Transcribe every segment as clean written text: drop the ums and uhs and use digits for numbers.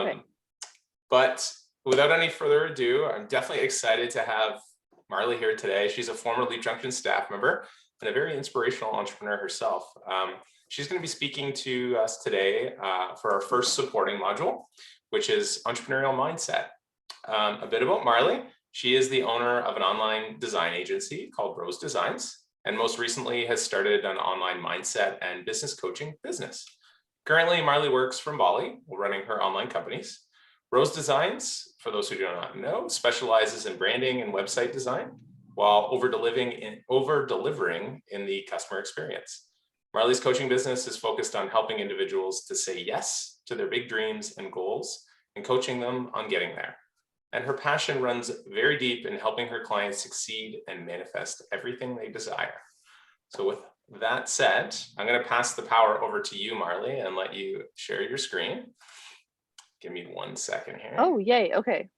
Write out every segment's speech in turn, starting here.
Okay. But without any further ado, I'm definitely excited to have Marley here today. She's a former Leap Junction staff member and a very inspirational entrepreneur herself. She's going to be speaking to us today for our first supporting module, which is Entrepreneurial Mindset. A bit about Marley. She is the owner of an online design agency called Rose Designs, and most recently has started an online mindset and business coaching business. Currently, Marley works from Bali, running her online companies. Rose Designs, for those who do not know, specializes in branding and website design while over-delivering in the customer experience. Marley's coaching business is focused on helping individuals to say yes to their big dreams and goals and coaching them on getting there. And her passion runs very deep in helping her clients succeed and manifest everything they desire. So with that said, I'm going to pass the power over to you, Marley, and let you share your screen. Give me 1 second here. Oh, yay. Okay.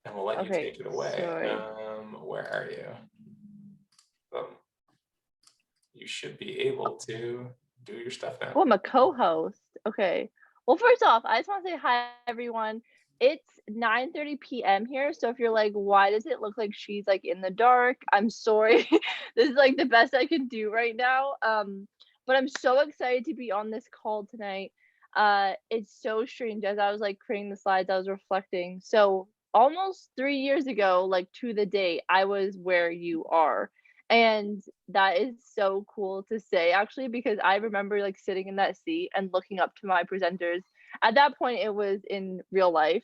And we'll let you take it away. Sorry. Where are you? You should be able to do your stuff now. Oh, I'm a co-host. Okay. Well, first off, I just want to say hi, everyone. It's 9:30 p.m. here, so if you're like, why does it look like she's like in the dark? I'm sorry. This is like the best I can do right now. But I'm so excited to be on this call tonight. It's so strange. As I was like creating the slides, I was reflecting. So almost 3 years ago, like to the day, I was where you are. And that is so cool to say, actually, because I remember like sitting in that seat and looking up to my presenters. At that point, it was in real life,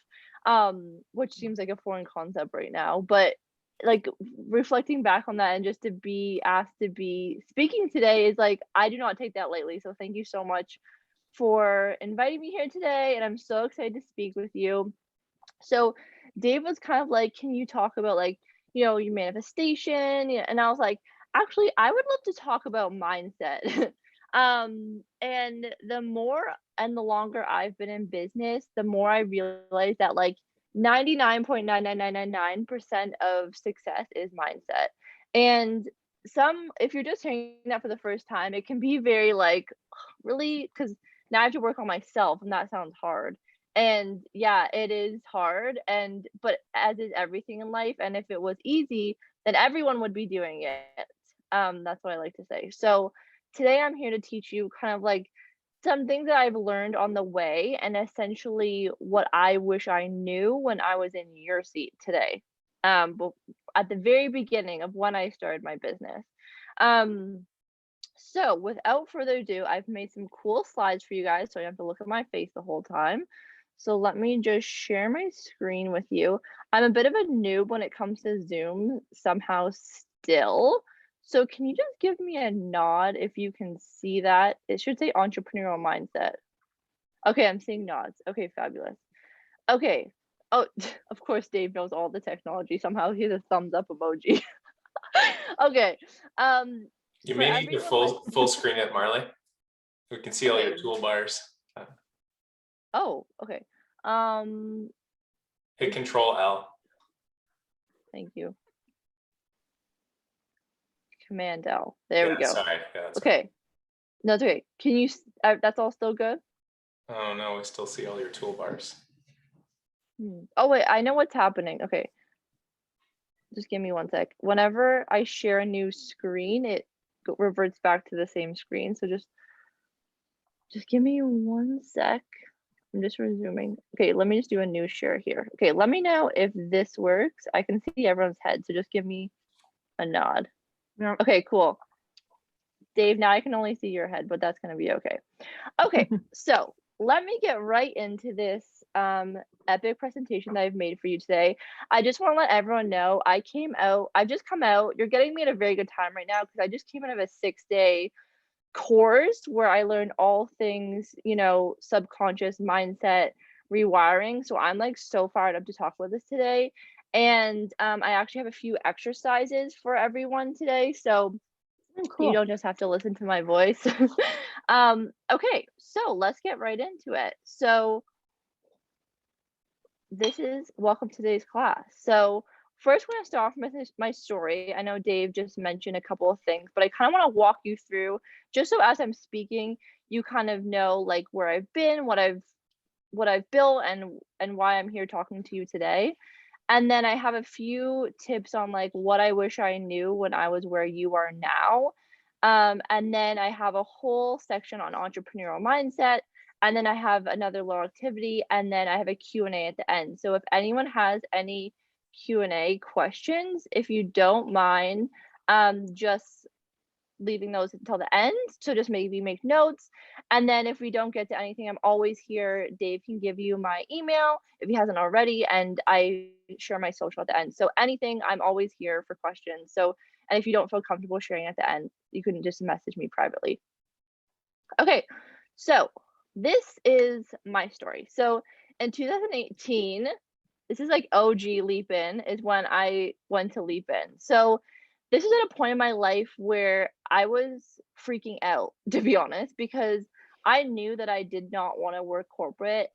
which seems like a foreign concept right now. But like reflecting back on that and just to be asked to be speaking today is like, I do not take that lightly. So thank you so much for inviting me here today. And I'm so excited to speak with you. So Dave was kind of like, can you talk about like, your manifestation? And I was like, actually, I would love to talk about mindset. And the more and the longer I've been in business, the more I realize that like 99.99999% of success is mindset. And if you're just hearing that for the first time, it can be very like, really, because now I have to work on myself and that sounds hard. And yeah, it is hard, but as is everything in life, and if it was easy, then everyone would be doing it. That's what I like to say. So today I'm here to teach you kind of like some things that I've learned on the way and essentially what I wish I knew when I was in your seat today. But at the very beginning of when I started my business. So without further ado, I've made some cool slides for you guys so you have to look at my face the whole time. So let me just share my screen with you. I'm a bit of a noob when it comes to Zoom somehow still. So can you just give me a nod if you can see that? It should say entrepreneurial mindset. Okay, I'm seeing nods. Okay, fabulous. Okay. Oh, of course, Dave knows all the technology. Somehow he has a thumbs up emoji. Okay. You may need to full screen it, Marley. We can see all your toolbars. Oh, okay. Hit Control L. Thank you. Command L. There we go. Sorry. Yeah, okay. Right. No, it's okay. Can you? That's all still good. Oh no, we still see all your toolbars. Oh wait, I know what's happening. Okay. Just give me 1 sec. Whenever I share a new screen, it reverts back to the same screen. So just give me 1 sec. I'm just resuming. Okay, let me just do a new share here. Okay, let me know if this works. I can see everyone's head, so just give me a nod. Yeah. Okay, cool. Dave, now I can only see your head, but that's going to be okay. Okay, so let me get right into this epic presentation that I've made for you today. I just want to let everyone know I've just come out. You're getting me at a very good time right now because I just came out of a 6-day course where I learned all things, subconscious mindset rewiring. So I'm like so fired up to talk about this today. And I actually have a few exercises for everyone today. So cool. You don't just have to listen to my voice. Okay, so let's get right into it. So welcome to today's class. So first, we're going to start off with my story. I know Dave just mentioned a couple of things, but I kind of want to walk you through just so as I'm speaking, you kind of know like where I've been, what I've what I've built and why I'm here talking to you today. And then I have a few tips on like what I wish I knew when I was where you are now. And then I have a whole section on entrepreneurial mindset. And then I have another little activity, and then I have a Q&A at the end. So if anyone has any Q&A questions, if you don't mind, just leaving those until the end. So just maybe make notes. And then if we don't get to anything, I'm always here. Dave can give you my email if he hasn't already, and I share my social at the end. So anything, I'm always here for questions. So, and if you don't feel comfortable sharing at the end, you can just message me privately. Okay, so this is my story. So in 2018, this is like OG Leap In is when I went to Leap In. So this is at a point in my life where I was freaking out, to be honest, because I knew that I did not want to work corporate.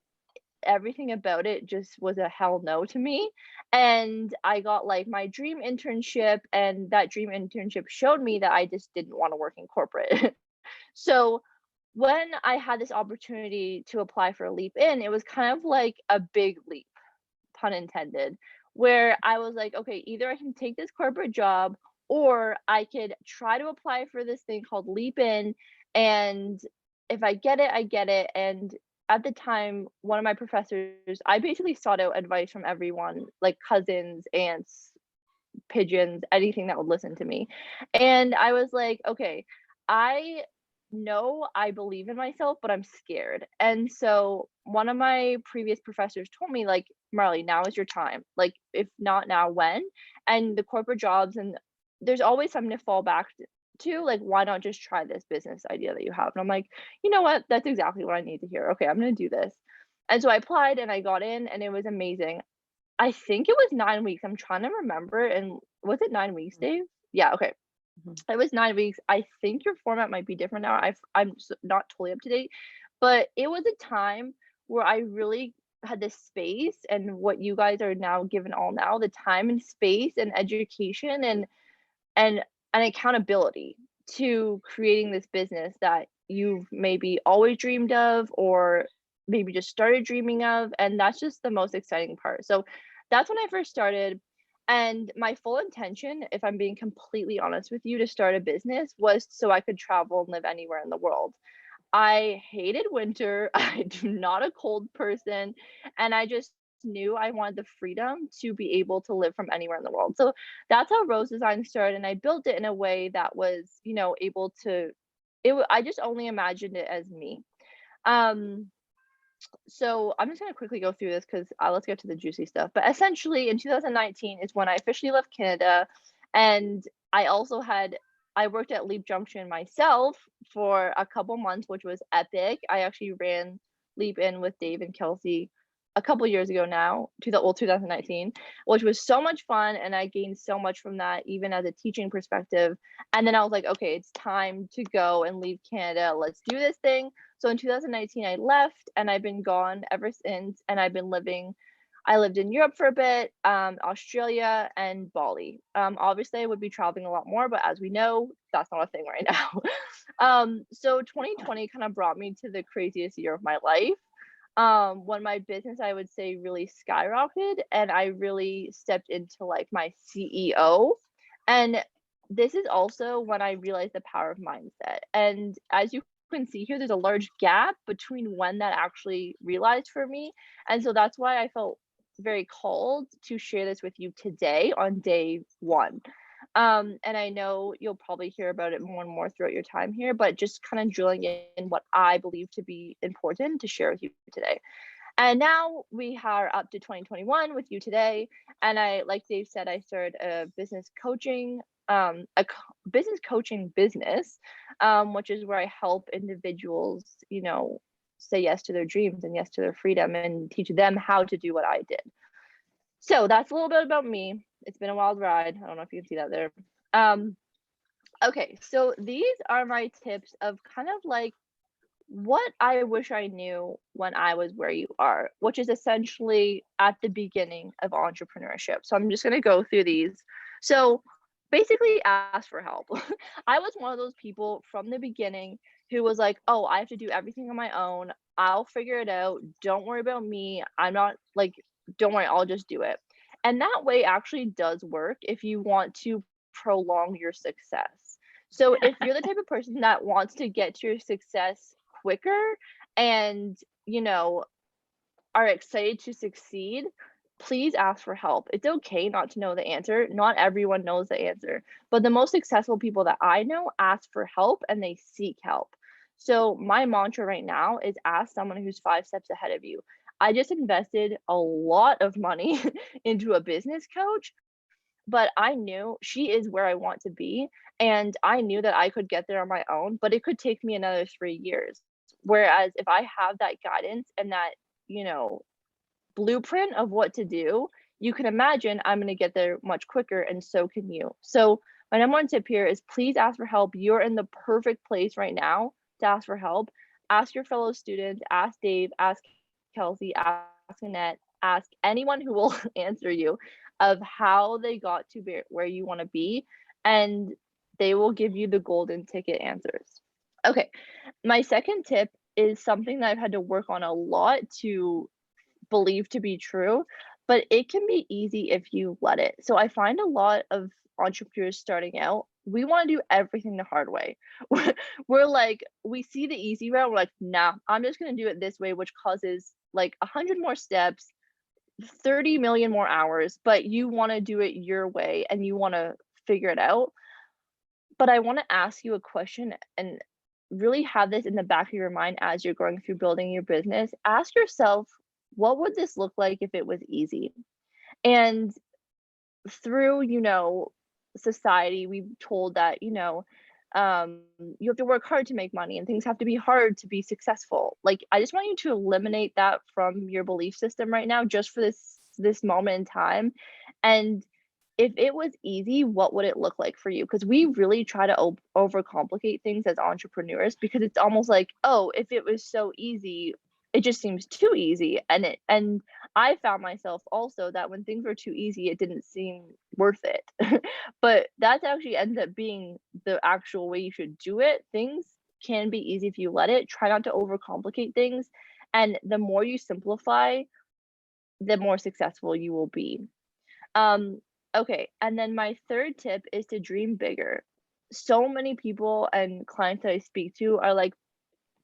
Everything about it just was a hell no to me. And I got like my dream internship, and that dream internship showed me that I just didn't want to work in corporate. So when I had this opportunity to apply for a Leap In, it was kind of like a big leap, pun intended, where I was like, okay, either I can take this corporate job or I could try to apply for this thing called Leap In. And if I get it, I get it. And at the time, one of my professors, I basically sought out advice from everyone, like cousins, aunts, pigeons, anything that would listen to me. And I was like, okay, I know I believe in myself, but I'm scared. And so one of my previous professors told me, like, Marley, now is your time. Like, if not now, when? And the corporate jobs, and there's always something to fall back to. Like, why not just try this business idea that you have? And I'm like, you know what? That's exactly what I need to hear. Okay, I'm going to do this. And so I applied and I got in, and it was amazing. I think it was 9 weeks. I'm trying to remember, and was it 9 weeks, Dave? Yeah, okay. Mhm. It was 9 weeks. I think your format might be different now. I'm not totally up to date, but it was a time where I really had this space, and what you guys are now given all now, the time and space and education and an accountability to creating this business that you've maybe always dreamed of or maybe just started dreaming of, and that's just the most exciting part. So that's when I first started, and my full intention, if I'm being completely honest with you, to start a business was so I could travel and live anywhere in the world. I hated winter. I'm not a cold person, and I just knew I wanted the freedom to be able to live from anywhere in the world. So that's how Rose Design started, and I built it in a way that was, able to. I just only imagined it as me. Um, so I'm just gonna quickly go through this because let's get to the juicy stuff. But essentially, in 2019 is when I officially left Canada, and I also had I worked at Leap Junction myself for a couple months, which was epic. I actually ran Leap In with Dave and Kelsey a couple years ago now, 2019, which was so much fun, and I gained so much from that, even as a teaching perspective. And then I was like, okay, it's time to go and leave Canada. Let's do this thing. So in 2019, I left, and I've been gone ever since. And I lived in Europe for a bit, Australia and Bali. Obviously, I would be traveling a lot more, but as we know, that's not a thing right now. So 2020 kind of brought me to the craziest year of my life. When my business, I would say, really skyrocketed, and I really stepped into like my CEO. And this is also when I realized the power of mindset. And as you can see here, there's a large gap between when that actually realized for me. And so that's why I felt very called to share this with you today on day one. And I know you'll probably hear about it more and more throughout your time here, but just kind of drilling in what I believe to be important to share with you today. And now we are up to 2021 with you today. And like Dave said, I started a business coaching business, which is where I help individuals, say yes to their dreams and yes to their freedom, and teach them how to do what I did. So that's a little bit about me. It's been a wild ride. I don't know if you can see that there. Um, okay, so these are my tips of kind of like what I wish I knew when I was where you are, which is essentially at the beginning of entrepreneurship. So I'm just going to go through these. So basically, ask for help. I was one of those people from the beginning who was like, "Oh, I have to do everything on my own. I'll figure it out. Don't worry about me. I'm not like, don't worry, I'll just do it." And that way actually does work if you want to prolong your success. So if you're the type of person that wants to get to your success quicker and, you know, are excited to succeed, please ask for help. It's okay not to know the answer. Not everyone knows the answer, but the most successful people that I know ask for help and they seek help. So my mantra right now is ask someone who's 5 steps ahead of you. I just invested a lot of money into a business coach, but I knew she is where I want to be, and I knew that I could get there on my own, but it could take me another 3 years. Whereas if I have that guidance and that, you know, blueprint of what to do, you can imagine I'm gonna get there much quicker, and so can you. So my number one tip here is please ask for help. You're in the perfect place right now to ask for help. Ask your fellow students, ask Dave, ask Kelsey, ask Annette, ask anyone who will answer you of how they got to where you want to be, and they will give you the golden ticket answers. Okay, my second tip is something that I've had to work on a lot to believe to be true, but it can be easy if you let it. So I find a lot of entrepreneurs starting out, we want to do everything the hard way. We're like, we see the easy route, we're like, nah, I'm just going to do it this way, which causes like 100 more steps, 30 million more hours, but you want to do it your way and you want to figure it out. But I want to ask you a question and really have this in the back of your mind as you're going through building your business. Ask yourself, what would this look like if it was easy? And through, you know, society, we've told that, you know, you have to work hard to make money and things have to be hard to be successful. Like, I just want you to eliminate that from your belief system right now, just for this moment in time. And if it was easy, what would it look like for you? Because we really try to overcomplicate things as entrepreneurs because it's almost like, oh, if it was so easy, it just seems too easy. And I found myself also that when things were too easy, it didn't seem worth it. But that's actually ends up being the actual way you should do it. Things can be easy if you let it. Try not to overcomplicate things. And the more you simplify, the more successful you will be. Um, okay, and then my third tip is to dream bigger. So many people and clients that I speak to are like,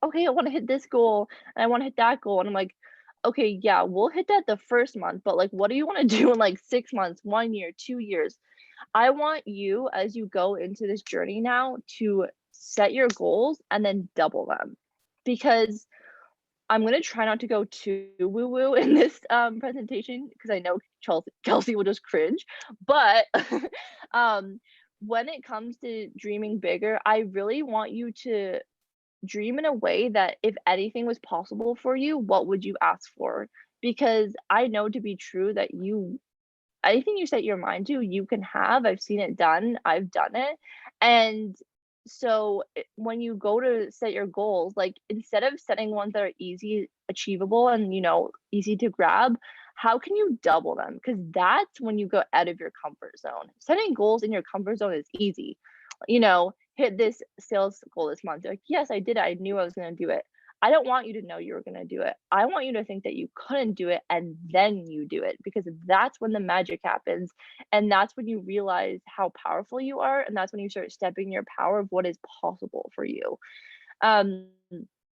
okay, I want to hit this goal and I want to hit that goal. And I'm like, okay, yeah, we'll hit that the first month, but like, what do you want to do in like 6 months, 1 year, 2 years? I want you, as you go into this journey now, to set your goals and then double them. Because I'm gonna try not to go too woo woo in this presentation because I know Kelsey will just cringe. But um, when it comes to dreaming bigger, I really want you to dream in a way that if anything was possible for you, what would you ask for? Because I know to be true that you anything you set your mind to, you can have. I've seen it done. I've done it. And so when you go to set your goals, like instead of setting ones that are easy, achievable, and easy to grab, how can you double them? Because that's when you go out of your comfort zone. Setting goals in your comfort zone is easy. Hit this sales goal this month. You're like, yes, I did it. I knew I was going to do it. I don't want you to know you were going to do it. I want you to think that you couldn't do it and then you do it because that's when the magic happens. And that's when you realize how powerful you are. And that's when you start stepping your power of what is possible for you. Um,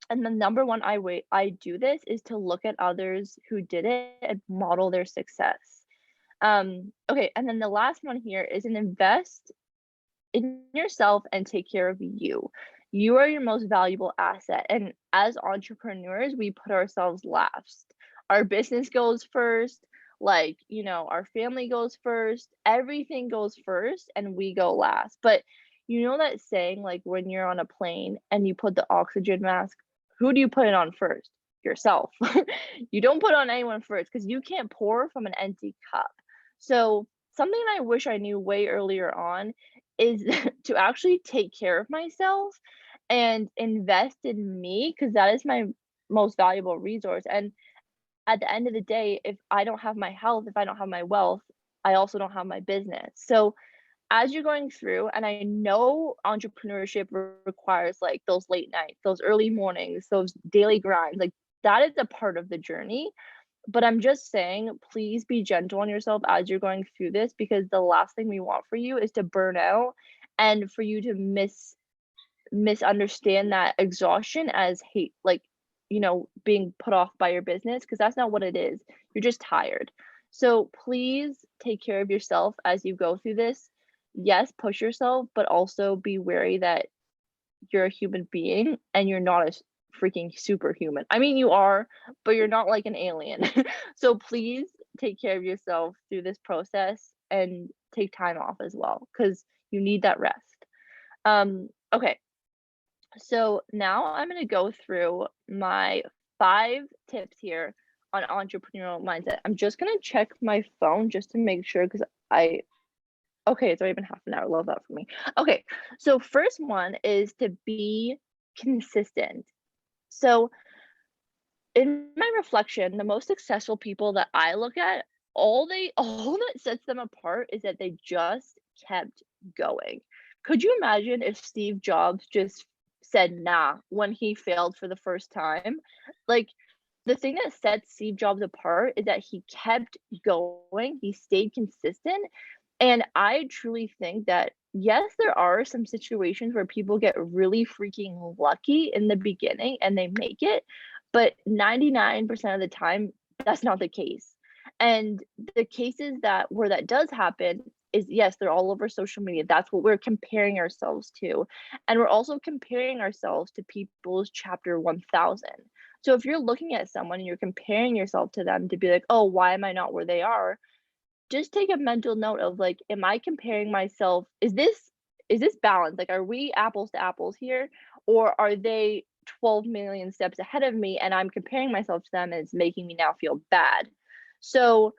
and the number one way I do this is to look at others who did it and model their success. Okay. And then the last one here is an invest in yourself and take care of you. You are your most valuable asset. And as entrepreneurs, we put ourselves last. Our business goes first, our family goes first, everything goes first, and we go last. But you know that saying, like when you're on a plane and you put the oxygen mask, who do you put it on first? Yourself. You don't put on anyone first because you can't pour from an empty cup. So, something I wish I knew way earlier on is to actually take care of myself and invest in me because that is my most valuable resource. And at the end of the day, if I don't have my health, if I don't have my wealth, I also don't have my business. So as you're going through, and I know entrepreneurship requires like those late nights, those early mornings, those daily grinds, like that is a part of the journey. But I'm just saying, please be gentle on yourself as you're going through this, because the last thing we want for you is to burn out and for you to misunderstand that exhaustion as hate, like, being put off by your business, because that's not what it is. You're just tired. So please take care of yourself as you go through this. Yes, push yourself, but also be wary that you're a human being and you're not a freaking superhuman. I mean, you are, but you're not like an alien. So please take care of yourself through this process and take time off as well, because you need that rest. Okay, so now I'm going to go through my 5 tips here on entrepreneurial mindset. I'm just going to check my phone just to make sure, because okay, it's already been half an hour. Love that for me. Okay, so first one is to be consistent. So in my reflection, the most successful people that I look at, all that sets them apart is that they just kept going. Could you imagine if Steve Jobs just said nah when he failed for the first time? Like, the thing that sets Steve Jobs apart is that he kept going, he stayed consistent, and I truly think that, yes, there are some situations where people get really freaking lucky in the beginning and they make it, but 99% of the time, that's not the case. And the cases that where that does happen is, yes, they're all over social media. That's what we're comparing ourselves to. And we're also comparing ourselves to people's chapter 1000. So if you're looking at someone and you're comparing yourself to them to be like, oh, why am I not where they are? Just take a mental note of like, am I comparing myself? Is this balanced? Like, are we apples to apples here, or are they 12 million steps ahead of me and I'm comparing myself to them and it's making me now feel bad? So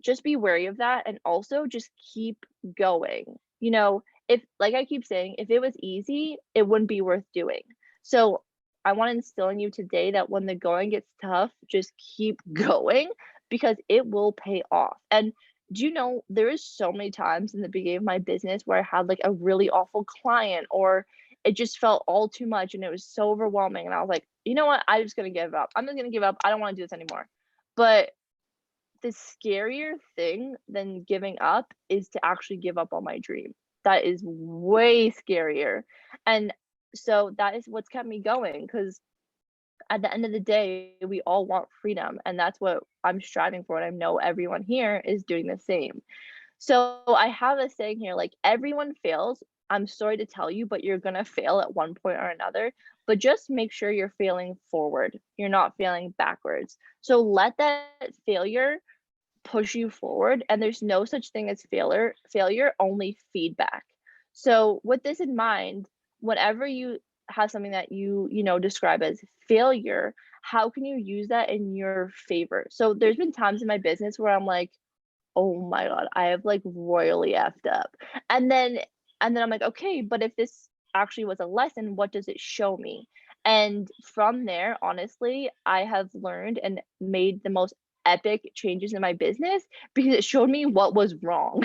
just be wary of that, and also just keep going. If, like I keep saying, if it was easy, it wouldn't be worth doing. So I want to instill in you today that when the going gets tough, just keep going, because it will pay off. And do you know, there is so many times in the beginning of my business where I had like a really awful client, or it just felt all too much and it was so overwhelming. And I was like, you know what? I'm just going to give up. I'm just going to give up. I don't want to do this anymore. But the scarier thing than giving up is to actually give up on my dream. That is way scarier. And so that is what's kept me going, because at the end of the day, we all want freedom. And that's what I'm striving for. And I know everyone here is doing the same. So I have a saying here, like, everyone fails. I'm sorry to tell you, but you're going to fail at one point or another. But just make sure you're failing forward. You're not failing backwards. So let that failure push you forward, and there's no such thing as failure, only feedback. So with this in mind, whenever you have something that you describe as failure, how can you use that in your favor? So there's been times in my business where I'm like, oh my god, I have like royally effed up. And then I'm like, okay, but if this actually was a lesson, what does it show me? And from there, honestly, I have learned and made the most epic changes in my business, because it showed me what was wrong.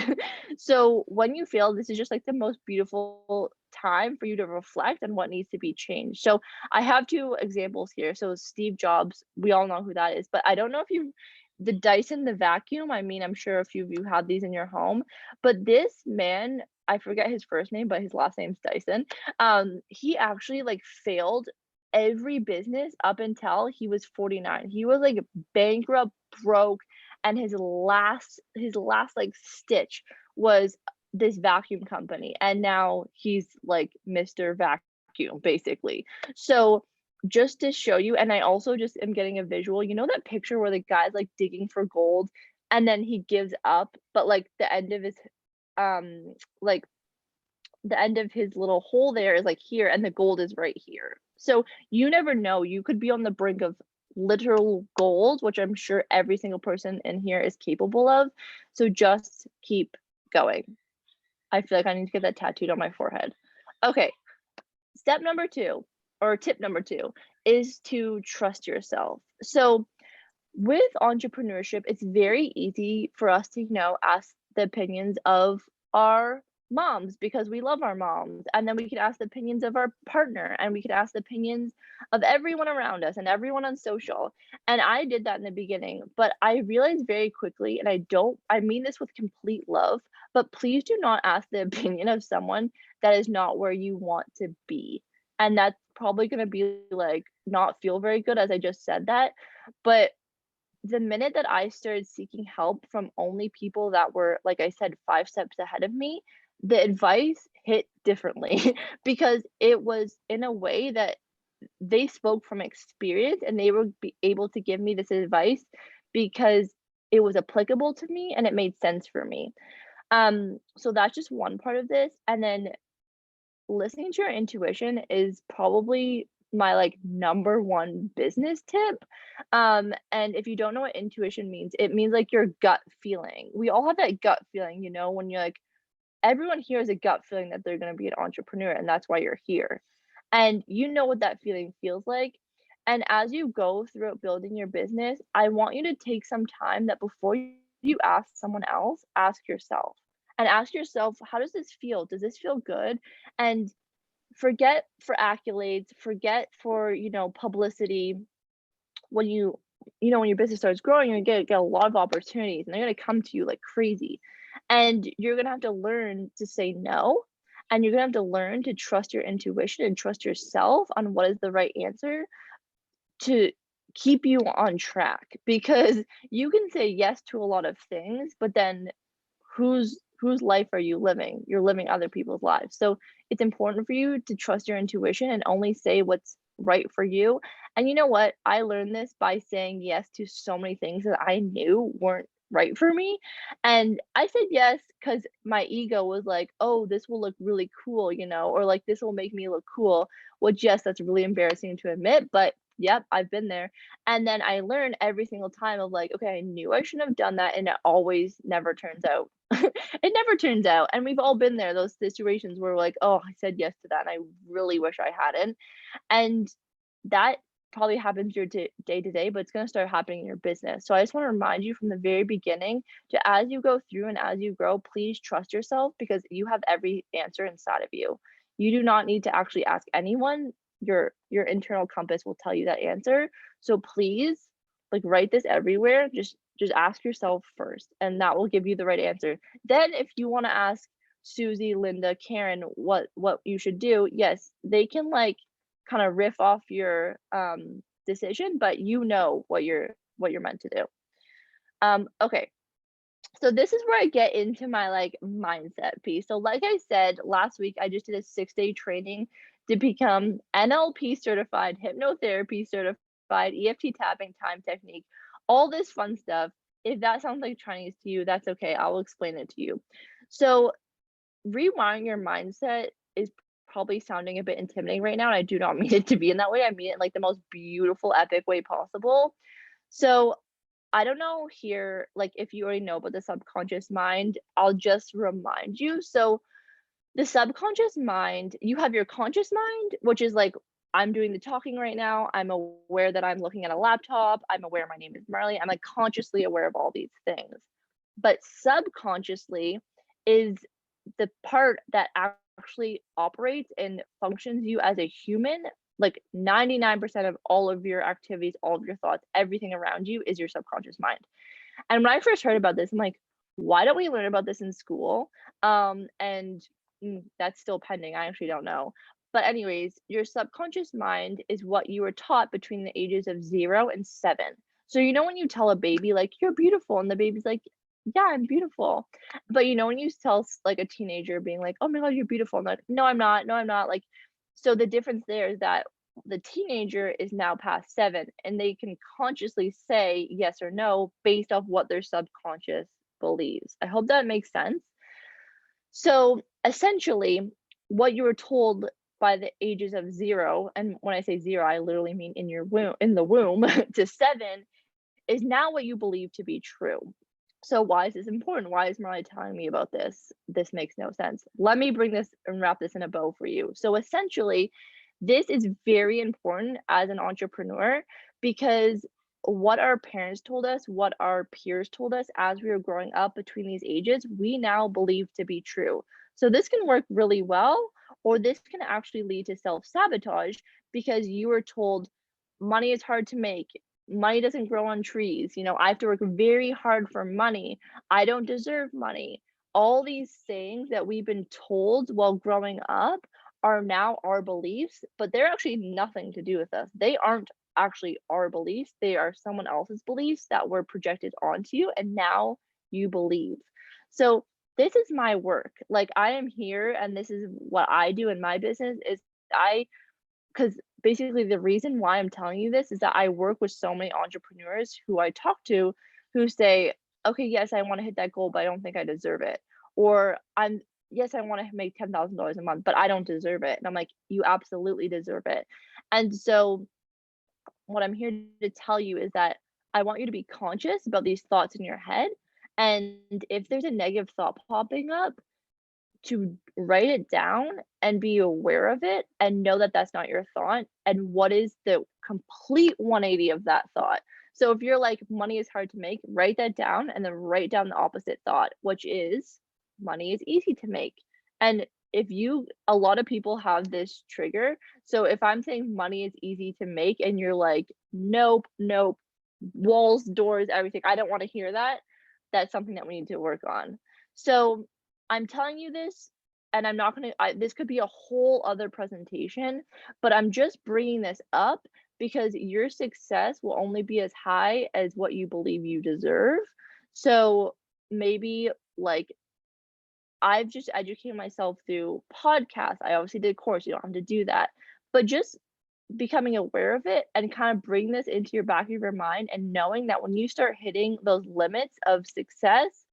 So when you fail, this is just like the most beautiful time for you to reflect on what needs to be changed. So I have 2 examples here. So Steve Jobs, we all know who that is, but I don't know if you the Dyson, the vacuum, I mean, I'm sure a few of you have these in your home, but this man, I forget his first name, but his last name's Dyson. He actually like failed every business up until he was 49. He was like bankrupt, broke, and his last like stitch was this vacuum company. And now he's like Mr. Vacuum, basically. So just to show you, and I also just am getting a visual. You know that picture where the guy's like digging for gold and then he gives up, but like like the end of his little hole there is like here and the gold is right here. So you never know. You could be on the brink of literal gold, which I'm sure every single person in here is capable of. So just keep going. I feel like I need to get that tattooed on my forehead. Okay, step number 2, or tip number 2, is to trust yourself. So with entrepreneurship, it's very easy for us to, ask the opinions of our moms because we love our moms, and then we could ask the opinions of our partner, and we could ask the opinions of everyone around us and everyone on social. And I did that in the beginning, but I realized very quickly, and I mean this with complete love, but please do not ask the opinion of someone that is not where you want to be. And that's probably going to be like not feel very good as I just said that, but the minute that I started seeking help from only people that were, like I said, 5 steps ahead of me, the advice hit differently because it was in a way that they spoke from experience, and they would be able to give me this advice because it was applicable to me and it made sense for me. So that's just one part of this, and then listening to your intuition is probably my, like, number 1 business tip. And if you don't know what intuition means, it means, like, your gut feeling. We all have that gut feeling, when you're like everyone here has a gut feeling that they're gonna be an entrepreneur, and that's why you're here. And you know what that feeling feels like. And as you go throughout building your business, I want you to take some time that before you ask someone else, ask yourself. And ask yourself, how does this feel? Does this feel good? And forget for accolades, forget for, publicity. When when your business starts growing, you're gonna get a lot of opportunities, and they're gonna come to you like crazy. And you're gonna have to learn to say no, and you're gonna have to learn to trust your intuition and trust yourself on what is the right answer to keep you on track. Because you can say yes to a lot of things, but then whose life are you living? You're living other people's lives. So it's important for you to trust your intuition and only say what's right for you. And you know what? I learned this by saying yes to so many things that I knew weren't right for me. And I said yes because my ego was like, oh, this will look really cool, or like this will make me look cool. Which, yes, that's really embarrassing to admit, but yep, I've been there. And then I learned every single time of like, okay, I knew I shouldn't have done that. And it always never turns out. It never turns out. And we've all been there, those situations where we're like, oh, I said yes to that. And I really wish I hadn't. And that probably happens your day to day, but it's going to start happening in your business. So I just want to remind you from the very beginning to as you go through and as you grow, please trust yourself because you have every answer inside of you. You do not need to actually ask anyone. Your internal compass will tell you that answer. So please, like, write this everywhere. Just ask yourself first, and that will give you the right answer. Then if you want to ask Susie, Linda, Karen what you should do, yes, they can like kind of riff off your decision, but you know what you're meant to do. Okay. So this is where I get into my like mindset piece. So like I said last week, I just did a 6-day training to become NLP certified, hypnotherapy certified, EFT tapping, time technique, all this fun stuff. If that sounds like Chinese to you, that's okay. I'll explain it to you. So rewiring your mindset is probably sounding a bit intimidating right now, and I do not mean it to be in that way. I mean it in like the most beautiful, epic way possible. So I don't know here, like if you already know about the subconscious mind, I'll just remind you. So the subconscious mind, you have your conscious mind, which is like, I'm doing the talking right now. I'm aware that I'm looking at a laptop. I'm aware my name is Marley. I'm like consciously aware of all these things. But subconsciously is the part that actually operates and functions you as a human. Like 99% of all of your activities, all of your thoughts, everything around you is your subconscious mind. And when I first heard about this, I'm like, why don't we learn about this in school? And that's still pending. I actually don't know. But anyways, your subconscious mind is what you were taught between the ages of 0 and 7. So when you tell a baby like you're beautiful, and the baby's like, yeah, I'm beautiful. But when you tell like a teenager being like, oh my god, you're beautiful, and like, no, I'm not, no, I'm not. Like, so the difference there is that the teenager is now past 7, and they can consciously say yes or no based off what their subconscious believes. I hope that makes sense. So essentially, what you were told by the ages of 0, and when I say 0, I literally mean in the womb to 7, is now what you believe to be true. So why is this important? Why is Mariah telling me about this? This makes no sense. Let me bring this and wrap this in a bow for you. So essentially, this is very important as an entrepreneur because what our parents told us, what our peers told us as we were growing up between these ages, we now believe to be true. So this can work really well, or this can actually lead to self-sabotage because you were told money is hard to make. Money doesn't grow on trees. I have to work very hard for money. I don't deserve money. All these things that we've been told while growing up are now our beliefs, but they're actually nothing to do with us. They aren't actually our beliefs. They are someone else's beliefs that were projected onto you, and now you believe. So this is my work. Like I am here, and this is what I do in my business is I because basically the reason why I'm telling you this is that I work with so many entrepreneurs who I talk to who say, okay, yes, I want to hit that goal, but I don't think I deserve it. Or yes, I want to make $10,000 a month, but I don't deserve it. And I'm like, you absolutely deserve it. And so what I'm here to tell you is that I want you to be conscious about these thoughts in your head. And if there's a negative thought popping up, to write it down and be aware of it and know that that's not your thought and what is the complete 180 of that thought. So if you're like money is hard to make, write that down and then write down the opposite thought, which is money is easy to make. And if you a lot of people have this trigger. So if I'm saying money is easy to make and you're like, nope, nope, walls, doors, everything, I don't want to hear that. That's something that we need to work on. So I'm telling you this, and I'm not gonna this could be a whole other presentation, but I'm just bringing this up because your success will only be as high as what you believe you deserve. So maybe like I've just educated myself through podcasts. I obviously did a course, you don't have to do that. But just becoming aware of it and kind of bring this into your back of your mind and knowing that when you start hitting those limits of success,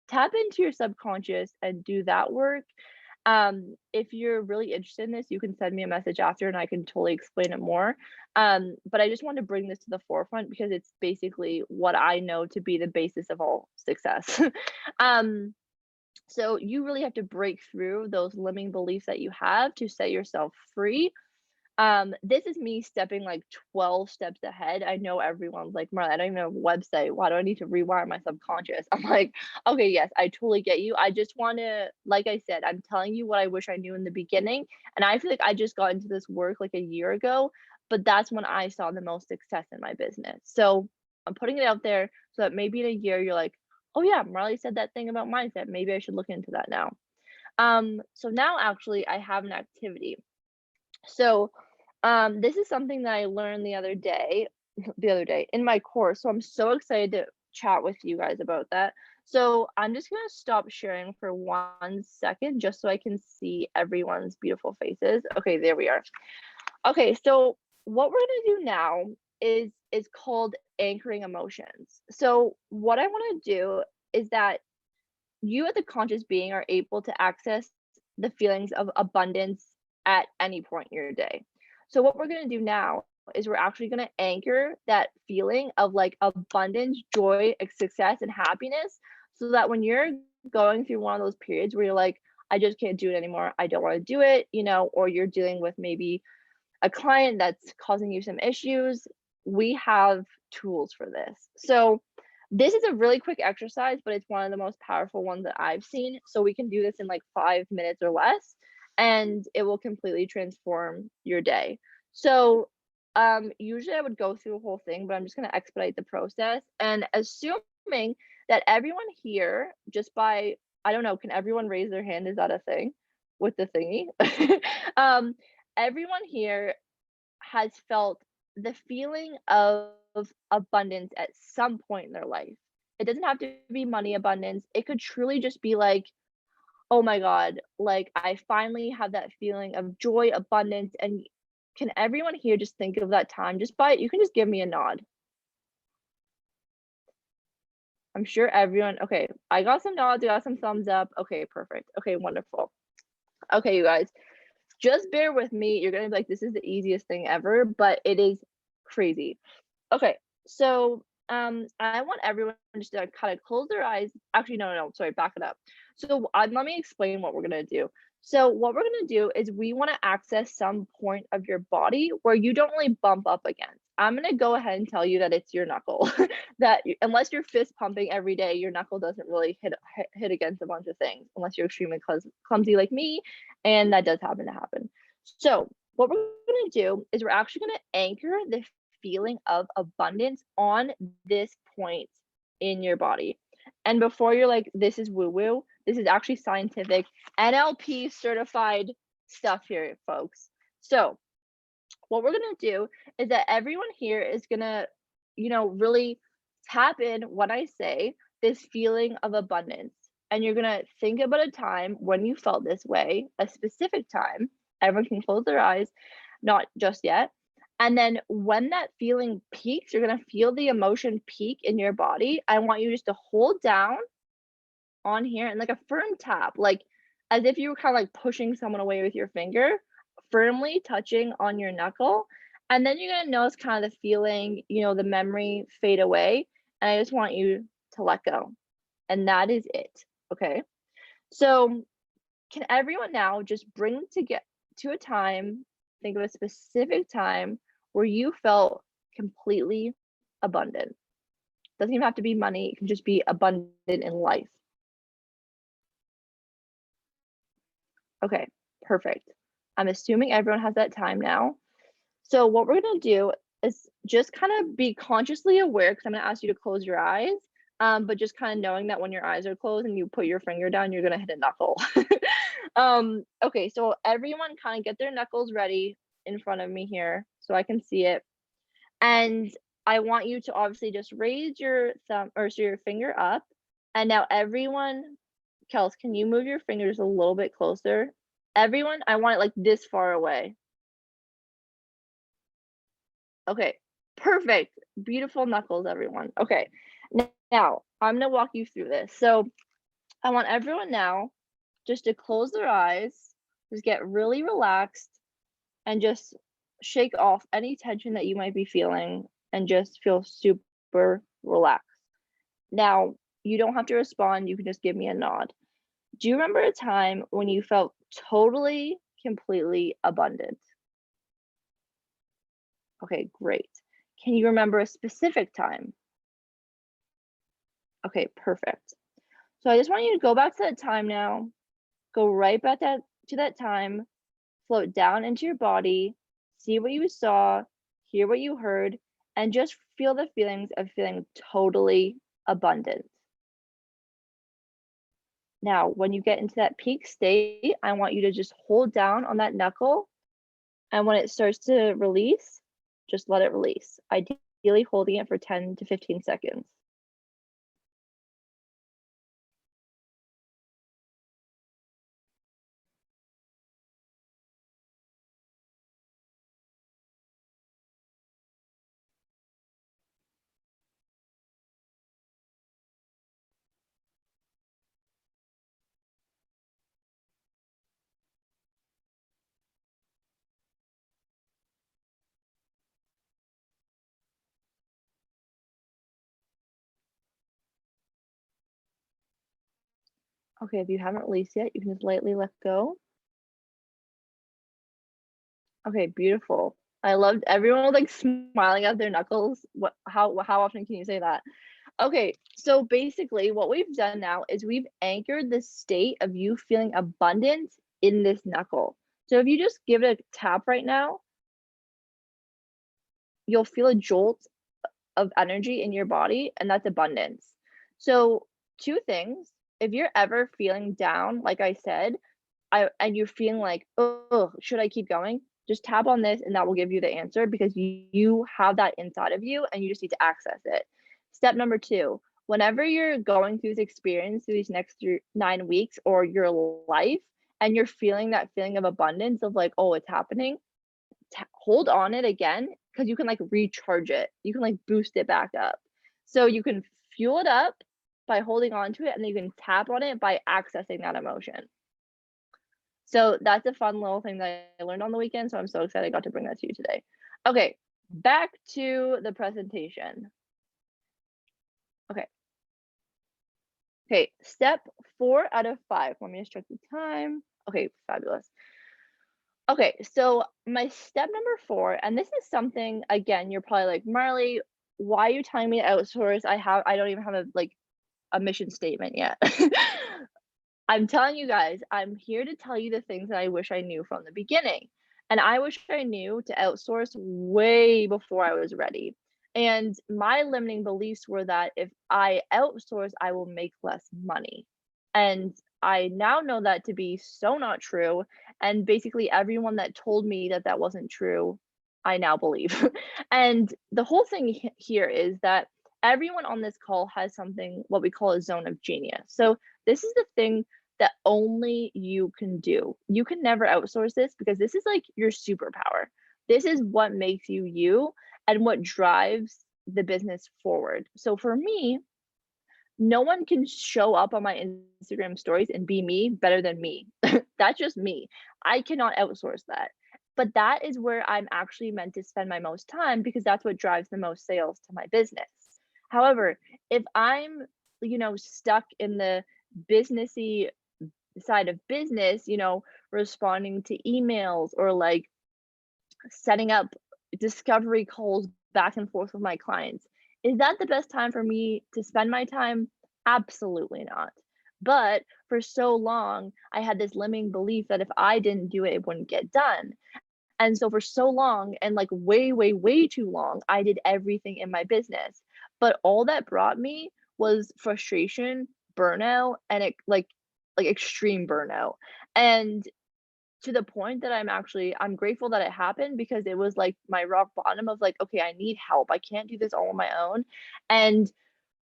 tap into your subconscious and do that work. If you're really interested in this, you can send me a message after and I can totally explain it more. But I just want to bring this to the forefront because it's basically what I know to be the basis of all success. um, so you really have to break through those limiting beliefs that you have to set yourself free. This is me stepping like 12 steps ahead. I know everyone's like, Marley, I don't even have a website. Why do I need to rewire my subconscious? I'm like, okay, yes, I totally get you. I just want to, like I said, I'm telling you what I wish I knew in the beginning. And I feel like I just got into this work like a year ago, but that's when I saw the most success in my business. So I'm putting it out there so that maybe in a year you're like, oh yeah, Marley said that thing about mindset. Maybe I should look into that now. So now actually I have an activity. So, this is something that I learned the other day in my course. So I'm so excited to chat with you guys about that. So I'm just gonna stop sharing for 1 second just so I can see everyone's beautiful faces. Okay, there we are. Okay, so what we're gonna do now is called anchoring emotions. So what I want to do is that you as a conscious being are able to access the feelings of abundance at any point in your day. So what we're going to do now is we're actually going to anchor that feeling of like abundance, joy, success, and happiness so that when you're going through one of those periods where you're like, I just can't do it anymore, I don't want to do it, or you're dealing with maybe a client that's causing you some issues, we have tools for this. So this is a really quick exercise, but it's one of the most powerful ones that I've seen. So we can do this in like 5 minutes or less, and it will completely transform your day. So usually I would go through the whole thing, but I'm just going to expedite the process. And assuming that everyone here, just by, I don't know, can everyone raise their hand? Is that a thing with the thingy? um, Everyone here has felt the feeling of abundance at some point in their life. It doesn't have to be money abundance. It could truly just be like, oh my God, like I finally have that feeling of joy, abundance. And can everyone here just think of that time? Just by, you can just give me a nod. I'm sure everyone, okay, I got some nods, I got some thumbs up. Okay, perfect. Okay, wonderful. Okay, you guys, just bear with me. You're gonna be like, this is the easiest thing ever, but it is crazy. Okay, so I want everyone just to kind of close their eyes. Actually, no, sorry, back it up. So let me explain what we're gonna do. So what we're gonna do is we want to access some point of your body where you don't really bump up against. I'm gonna go ahead and tell you that it's your knuckle. That unless you're fist pumping every day, your knuckle doesn't really hit against a bunch of things unless you're extremely clumsy like me, and that does happen to happen. So what we're gonna do is we're actually gonna anchor the feeling of abundance on this point in your body. And before you're like, this is woo woo, this is actually scientific NLP certified stuff here, folks. So what we're gonna do is that everyone here is gonna, really tap in when I say this feeling of abundance. And you're gonna think about a time when you felt this way, a specific time. Everyone can close their eyes, not just yet. And then when that feeling peaks, you're gonna feel the emotion peak in your body. I want you just to hold down on here and like a firm tap, like as if you were kind of like pushing someone away with your finger, firmly touching on your knuckle. And then you're gonna notice kind of the feeling, the memory fade away. And I just want you to let go. And that is it. Okay. So can everyone now just bring to get to a time, think of a specific time where you felt completely abundant. Doesn't even have to be money, it can just be abundant in life. Okay, perfect. I'm assuming everyone has that time now. So what we're gonna do is just kind of be consciously aware, because I'm gonna ask you to close your eyes, but just kind of knowing that when your eyes are closed and you put your finger down, you're gonna hit a knuckle. Okay, so everyone kind of get their knuckles ready in front of me here so I can see it. And I want you to obviously just raise your thumb or so your finger up. And now everyone, Kels, can you move your fingers a little bit closer? Everyone, I want it like this far away. Okay, perfect. Beautiful knuckles, everyone. Okay, now I'm gonna walk you through this. So I want everyone now just to close their eyes, just get really relaxed, and just shake off any tension that you might be feeling and just feel super relaxed. Now, you don't have to respond, you can just give me a nod. Do you remember a time when you felt totally, completely abundant? Okay, great. Can you remember a specific time? Okay, perfect. So I just want you to go back to that time now, go right back to that time, float down into your body, see what you saw, hear what you heard, and just feel the feelings of feeling totally abundant. Now, when you get into that peak state, I want you to just hold down on that knuckle. And when it starts to release, just let it release. Ideally, holding it for 10 to 15 seconds. Okay, if you haven't released yet, you can just lightly let go. Okay, beautiful. I loved everyone like smiling at their knuckles. How often can you say that? Okay, so basically what we've done now is we've anchored the state of you feeling abundant in this knuckle. So if you just give it a tap right now, you'll feel a jolt of energy in your body, and that's abundance. So, two things. If you're ever feeling down, like I said, and you're feeling like, oh, should I keep going? Just tap on this, and that will give you the answer because you have that inside of you, and you just need to access it. Step number two: whenever you're going through this experience, through these next 9 weeks or your life, and you're feeling that feeling of abundance of like, oh, it's happening, hold on it again because you can like recharge it. You can like boost it back up. So you can fuel it up by holding on to it, and then you can tap on it by accessing that emotion. So that's a fun little thing that I learned on the weekend. So I'm so excited I got to bring that to you today. Okay, back to the presentation. Okay. Okay, step 4 out of 5. Let me just check the time. Okay, fabulous. Okay, so my step number 4, and this is something, again, you're probably like, "Marley, why are you telling me to outsource? I don't even have a, like, a mission statement yet." I'm telling you guys, I'm here to tell you the things that I wish I knew from the beginning. And I wish I knew to outsource way before I was ready. And my limiting beliefs were that if I outsource, I will make less money. And I now know that to be so not true. And basically, everyone that told me that that wasn't true, I now believe. And the whole thing here is that everyone on this call has something what we call a zone of genius. So, this is the thing that only you can do. You can never outsource this because this is like your superpower. This is what makes you you and what drives the business forward. So for me, no one can show up on my Instagram stories and be me better than me. That's just me. I cannot outsource that. But that is where I'm actually meant to spend my most time because that's what drives the most sales to my business. However, if I'm, stuck in the businessy side of business, responding to emails or like setting up discovery calls back and forth with my clients. Is that the best time for me to spend my time? Absolutely not. But for so long, I had this limiting belief that if I didn't do it, it wouldn't get done. And so for so long, and like way, way, way too long, I did everything in my business. But all that brought me was frustration, burnout, and like extreme burnout. And to the point that I'm grateful that it happened because it was like my rock bottom of like, okay, I need help. I can't do this all on my own. And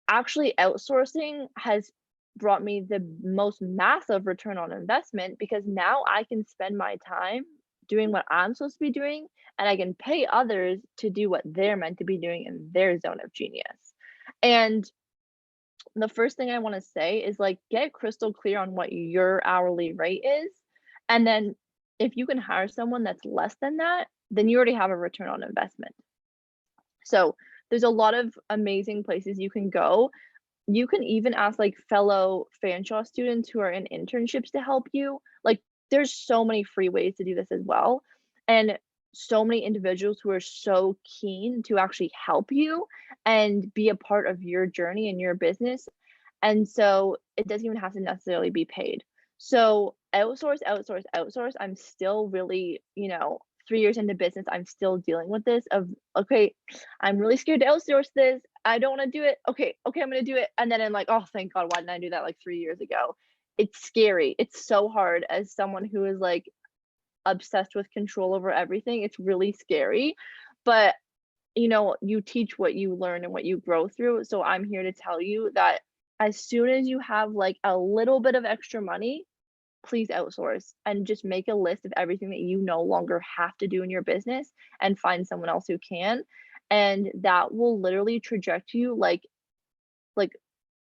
actually outsourcing has brought me the most massive return on investment because now I can spend my time doing what I'm supposed to be doing and I can pay others to do what they're meant to be doing in their zone of genius. And the first thing I want to say is like get crystal clear on what your hourly rate is. And then if you can hire someone that's less than that, then you already have a return on investment. So there's a lot of amazing places you can go. You can even ask like fellow Fanshawe students who are in internships to help you. Like there's so many free ways to do this as well. And so many individuals who are so keen to actually help you and be a part of your journey and your business. And so it doesn't even have to necessarily be paid. So outsource, outsource, outsource. I'm still really, 3 years into business, I'm still dealing with this of okay, I'm really scared to outsource this. I don't want to do it. Okay, okay, I'm gonna do it. And then I'm like, oh, thank God, why didn't I do that like 3 years ago? It's scary. It's so hard as someone who is like obsessed with control over everything. It's really scary. But you teach what you learn and what you grow through. So I'm here to tell you that as soon as you have like a little bit of extra money, please outsource and just make a list of everything that you no longer have to do in your business and find someone else who can. And that will literally traject you like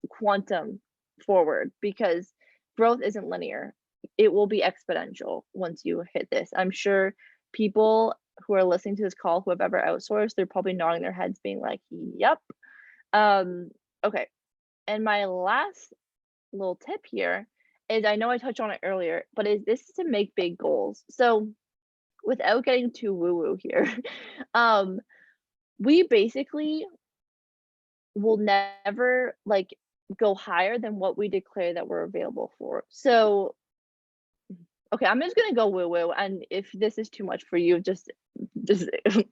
quantum forward because growth isn't linear. It will be exponential once you hit this. I'm sure people who are listening to this call who have ever outsourced, they're probably nodding their heads being like, "Yep." Um, okay. And my last little tip here is I know I touched on it earlier, but is this to make big goals. So without getting too woo-woo here, um, we basically will never like go higher than what we declare that we're available for. So okay, I'm just gonna go woo-woo, and if this is too much for you, just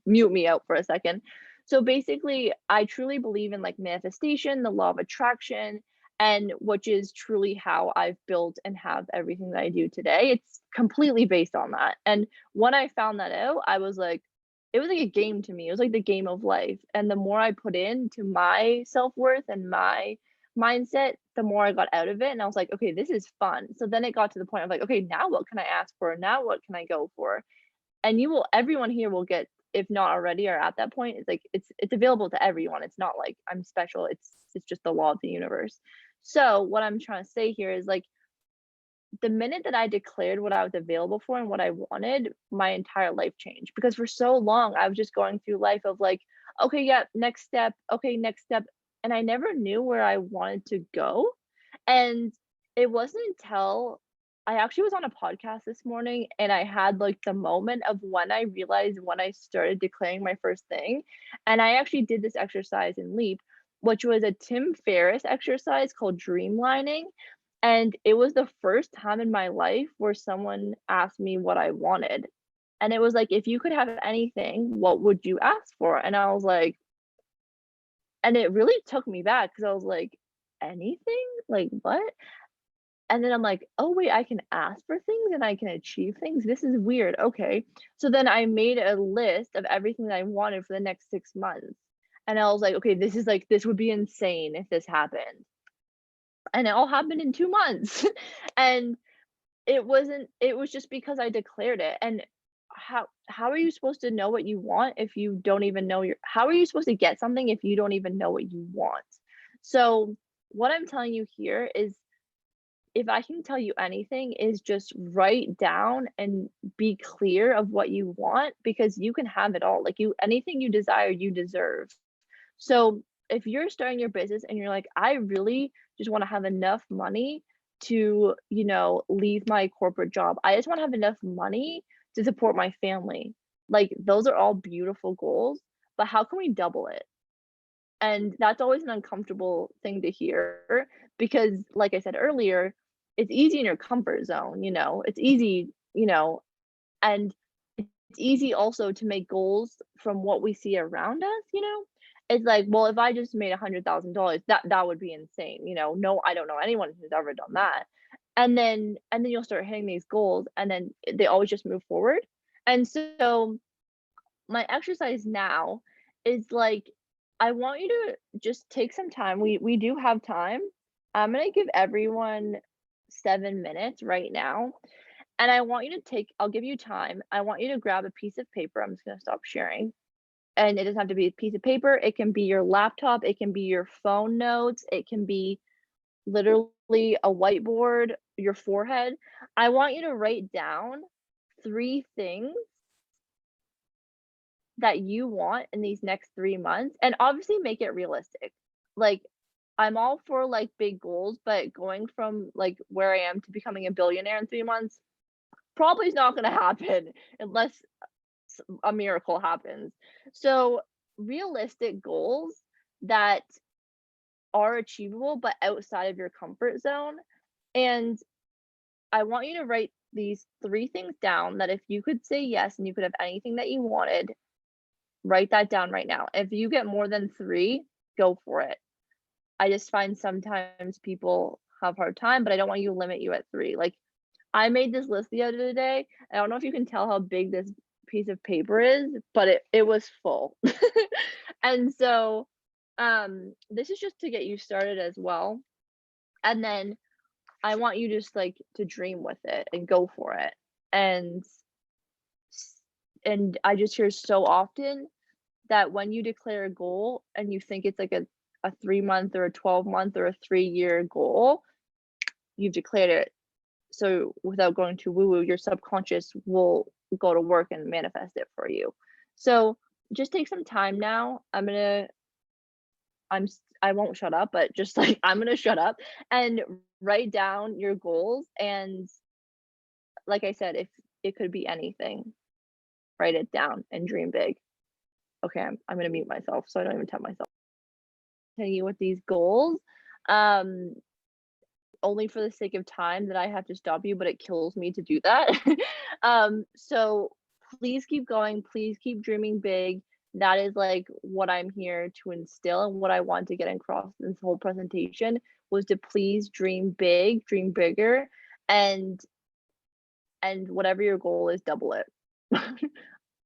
mute me out for a second. So basically, I truly believe in like manifestation, the law of attraction, and which is truly how I've built and have everything that I do today. It's completely based on that. And when I found that out, I was like, it was like a game to me. It was like the game of life. And the more I put into my self-worth and my mindset, the more I got out of it. And I was like, okay, this is fun. So then it got to the point of like, okay, now what can I ask for? Now what can I go for? And everyone here will get, if not already or at that point, it's like it's available to everyone. It's not like I'm special. It's just the law of the universe. So what I'm trying to say here is like the minute that I declared what I was available for and what I wanted, my entire life changed because for so long I was just going through life of like, okay, yeah, next step, okay, next step. And I never knew where I wanted to go. And it wasn't until I actually was on a podcast this morning and I had like the moment of when I realized when I started declaring my first thing. And I actually did this exercise in Leap, which was a Tim Ferriss exercise called dreamlining. And it was the first time in my life where someone asked me what I wanted. And it was like, if you could have anything, what would you ask for? And I was like, and it really took me back because I was like, anything? Like, what? And then I'm like, "Oh, wait, I can ask for things and I can achieve things? This is weird, okay." So then I made a list of everything that I wanted for the next 6 months, and I was like, "Okay, this is like this would be insane if this happened." And it all happened in 2 months. And it was just because I declared it, and how are you supposed to know what you want if you don't even know your how are you supposed to get something if you don't even know what you want? So, what I'm telling you here is if I can tell you anything is just write down and be clear of what you want because you can have it all. Like you anything you desire, you deserve. So if you're starting your business and you're like, I really just want to have enough money to, leave my corporate job. I just want to have enough money to support my family. Like those are all beautiful goals, but how can we double it? And that's always an uncomfortable thing to hear because, like I said earlier, it's easy in your comfort zone, It's easy, and it's easy also to make goals from what we see around us. It's like, well, if I just made $100,000, that would be insane, No, I don't know anyone who's ever done that. And then you'll start hitting these goals, and then they always just move forward. And so my exercise now is like I want you to just take some time. We do have time. I'm gonna give everyone 7 minutes right now. And I want you to I'll give you time. I want you to grab a piece of paper. I'm just gonna stop sharing. And it doesn't have to be a piece of paper. It can be your laptop, it can be your phone notes, it can be literally a whiteboard, your forehead. I want you to write down 3 things that you want in these next 3 months, and obviously make it realistic. Like, I'm all for, like, big goals, but going from, like, where I am to becoming a billionaire in 3 months probably is not gonna happen unless a miracle happens. So, realistic goals that are achievable, but outside of your comfort zone, and I want you to write these 3 things down that if you could say yes and you could have anything that you wanted, write that down right now. If you get more than 3, go for it. I just find sometimes people have hard time, but I don't want you to limit you at 3. Like, I made this list the other day. I don't know if you can tell how big this piece of paper is, but it was full. And so, this is just to get you started as well. And then I want you just, like, to dream with it and go for it. And s and I just hear so often that when you declare a goal and you think it's like a 3-month or a 12-month or a 3-year goal, you've declared it. So without going too woo woo, your subconscious will go to work and manifest it for you. So just take some time now. I won't shut up, but just like I'm gonna shut up and write down your goals. And like I said, if it could be anything, write it down and dream big. Okay, I'm gonna mute myself so I don't even tell myself. Tell you with these goals. Um, only for the sake of time that I have to stop you, but it kills me to do that. So please keep going. Please keep dreaming big. That is like what I'm here to instill and what I want to get across this whole presentation was to please dream big, dream bigger, and whatever your goal is, double it.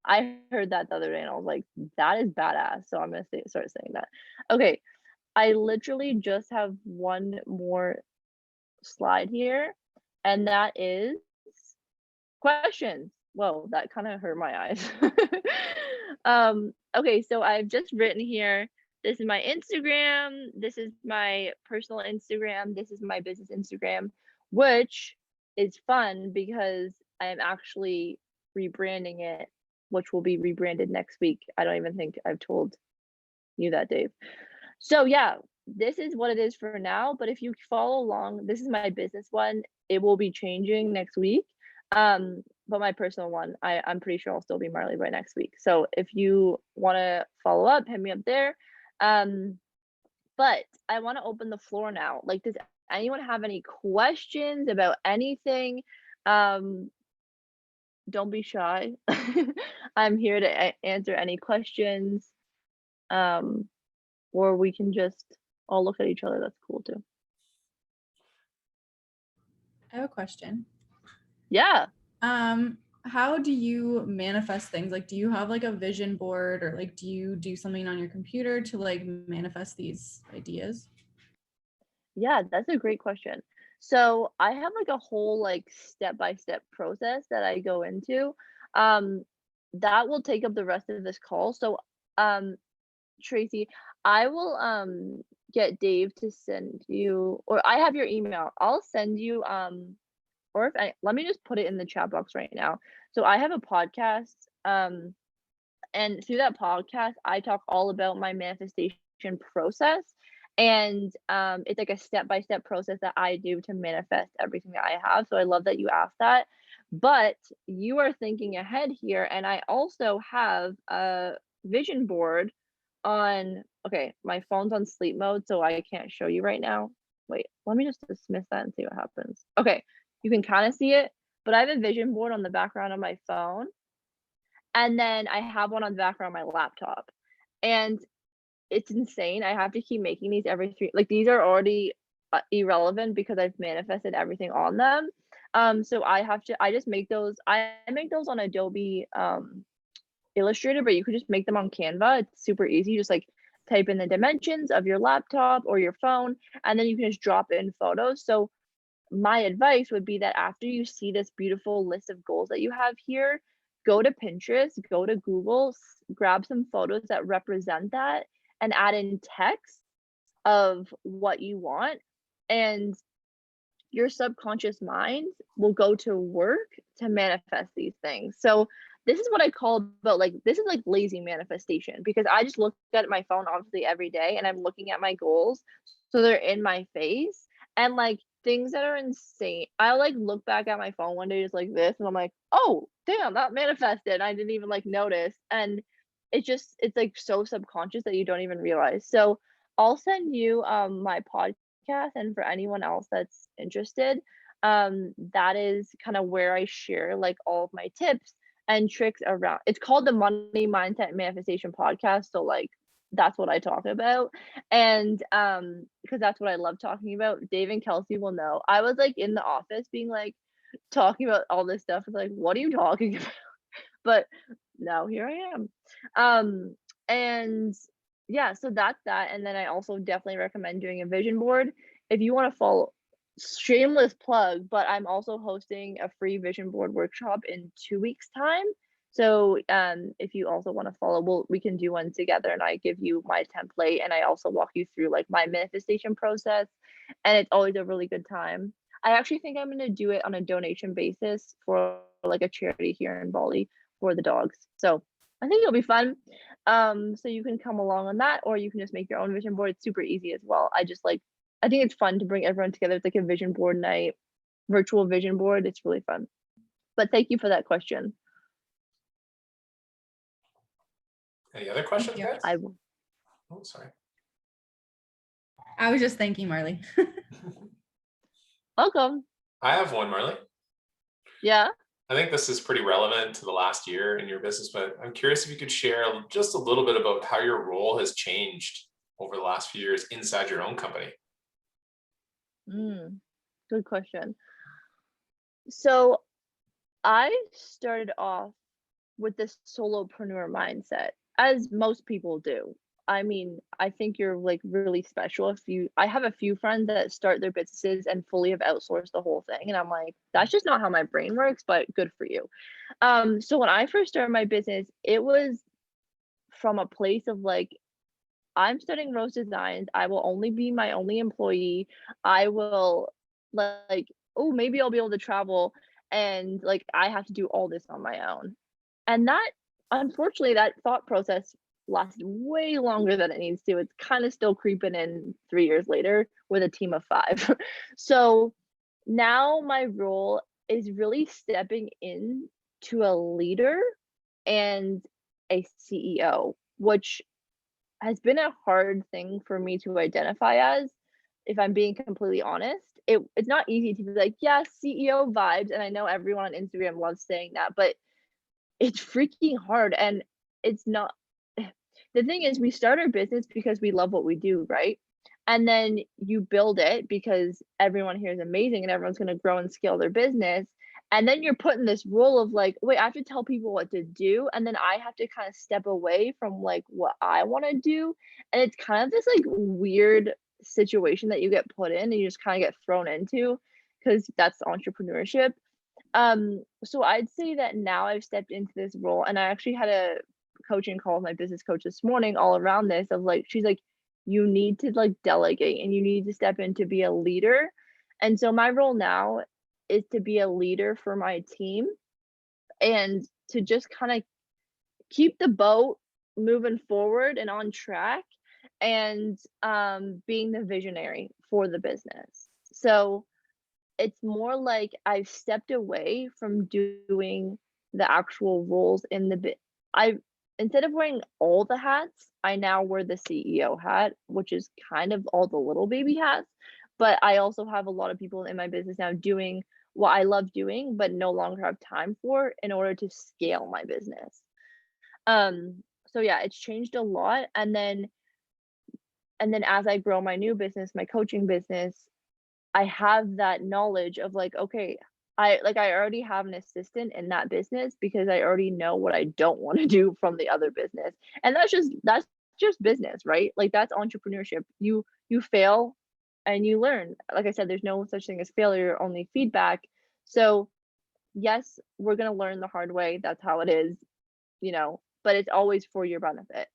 I heard that the other day and I was like, that is badass. So I'm gonna start saying that. Okay, I literally just have one more slide here, and that is questions. Whoa, that kind of hurt my eyes. Okay, so I've just written here, this is my Instagram, this is my personal Instagram, this is my business Instagram, which is fun because I'm actually rebranding it, which will be rebranded next week. I don't even think I've told you that, Dave. So yeah, this is what it is for now, but if you follow along, this is my business one. It will be changing next week. But my personal one, I'm pretty sure I'll still be Marley by next week. So if you want to follow up, hit me up there. Um, but I want to open the floor now. Like, does anyone have any questions about anything? Um, don't be shy. I'm here to answer any questions. Um, or we can just all look at each other. That's cool too. I have a question. Yeah. How do you manifest things? Like, do you have like a vision board, or like do you do something on your computer to like manifest these ideas? Yeah, that's a great question. So I have like a whole like step-by-step process that I go into. Um, that will take up the rest of this call. So um Tracy, I will get Dave to send you, or I have your email. I'll send you or if I, let me just put it in the chat box right now. So I have a podcast, and through that podcast, I talk all about my manifestation process. And it's like a step by step process that I do to manifest everything that I have. So I love that you asked that. But you are thinking ahead here. And I also have a vision board on, okay, my phone's on sleep mode, so I can't show you right now. Wait, let me just dismiss that and see what happens. Okay, you can kind of see it, but I have a vision board on the background of my phone. And then I have one on the background of my laptop. And it's insane. I have to keep making these every 3, like, these are already, irrelevant because I've manifested everything on them. So I just make those I make those on Adobe, Illustrator, but you could just make them on Canva. It's super easy. Just, like, type in the dimensions of your laptop or your phone, and then you can just drop in photos. So my advice would be that after you see this beautiful list of goals that you have here, go to Pinterest, go to Google, grab some photos that represent that, and add in text of what you want. And your subconscious mind will go to work to manifest these things. So this is what I call about, like, this is like lazy manifestation, because I just look at my phone obviously every day and I'm looking at my goals. So they're in my face, and like things that are insane. I'll like look back at my phone one day just like this and I'm like, oh damn, that manifested. I didn't even like notice. And it's like so subconscious that you don't even realize. So I'll send you my podcast, and for anyone else that's interested, that is kind of where I share like all of my tips and tricks around. It's called the Money Mindset Manifestation Podcast, so like that's what I talk about. And because that's what I love talking about. Dave and Kelsey will know. I was like in the office being like talking about all this stuff. It's like, what are you talking about? But now here I am. And yeah, so that's that. And then I also definitely recommend doing a vision board if you want to follow. Shameless plug, but I'm also hosting a free vision board workshop in 2 weeks time. So if you also want to follow, we can do one together, and I give you my template, and I also walk you through like my manifestation process, and it's always a really good time. I actually think I'm going to do it on a donation basis for like a charity here in Bali for the dogs. So I think it'll be fun. So you can come along on that, or you can just make your own vision board. It's super easy as well. I think it's fun to bring everyone together. It's like a vision board night, virtual vision board. It's really fun. But thank you for that question. Any other questions, you. guys? I Oh, sorry. I was just thanking Marley. Welcome. I have one, Marley. Yeah. I think this is pretty relevant to the last year in your business, but I'm curious if you could share just a little bit about how your role has changed over the last few years inside your own company. Good question. So I started off with this solopreneur mindset, as most people do. I mean, I think you're like really special I have a few friends that start their businesses and fully have outsourced the whole thing. And I'm like, that's just not how my brain works, but good for you. So when I first started my business, it was from a place of like, I'm studying rose designs. I will only be my only employee. I will like, oh, maybe I'll be able to travel, and like I have to do all this on my own. And that, unfortunately, that thought process lasted way longer than it needs to. It's kind of still creeping in 3 years later with a team of 5. So now my role is really stepping in to a leader and a CEO, which has been a hard thing for me to identify as, if I'm being completely honest. It's not easy to be like, yeah, CEO vibes, and I know everyone on Instagram loves saying that, but it's freaking hard, and it's not. The thing is, we start our business because we love what we do, right? And then you build it because everyone here is amazing and everyone's going to grow and scale their business. And then you're put in this role of like, wait, I have to tell people what to do. And then I have to kind of step away from like what I want to do. And it's kind of this like weird situation that you get put in and you just kind of get thrown into, because that's entrepreneurship. So I'd say that now I've stepped into this role, and I actually had a coaching call with my business coach this morning all around this of like, she's like, you need to like delegate and you need to step in to be a leader. And so my role now is to be a leader for my team and to just kind of keep the boat moving forward and on track, and being the visionary for the business. So it's more like I've stepped away from doing the actual roles in the bit. I Instead of wearing all the hats, I now wear the CEO hat, which is kind of all the little baby hats. But I also have a lot of people in my business now doing what I love doing, but no longer have time for in order to scale my business. So yeah, it's changed a lot. And then as I grow my new business, my coaching business, I have that knowledge of like, okay, I already have an assistant in that business because I already know what I don't want to do from the other business. And that's just business, right? Like that's entrepreneurship. You fail and you learn. Like I said, there's no such thing as failure, only feedback. So yes, we're going to learn the hard way. That's how it is, but it's always for your benefit.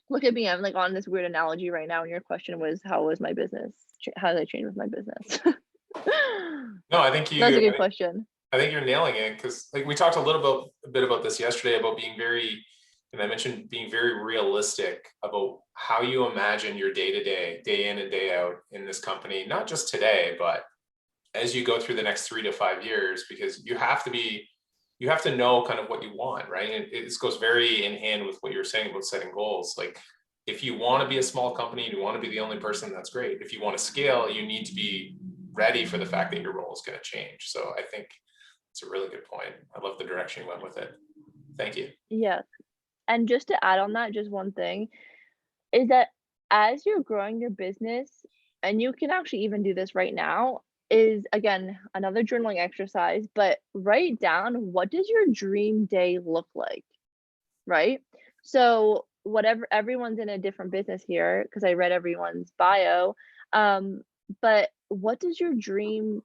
Look at me, I'm like on this weird analogy right now, and your question was, how was my business? How did I change with my business? No, I think That's a good question. I think you're nailing it, because like we talked a bit about this yesterday about being very, and I mentioned being very realistic about how you imagine your day to day, day in and day out in this company, not just today, but as you go through the next 3 to 5 years, because you have to know kind of what you want, right? And it goes very in hand with what you're saying about setting goals. Like if you want to be a small company and you want to be the only person, that's great. If you want to scale, you need to be ready for the fact that your role is going to change. So I think it's a really good point. I love the direction you went with it. Thank you. Yeah. And just to add on that, just one thing is that as you're growing your business, and you can actually even do this right now, is again another journaling exercise, but write down, what does your dream day look like, right? So whatever, everyone's in a different business here because I read everyone's bio. But what does your dream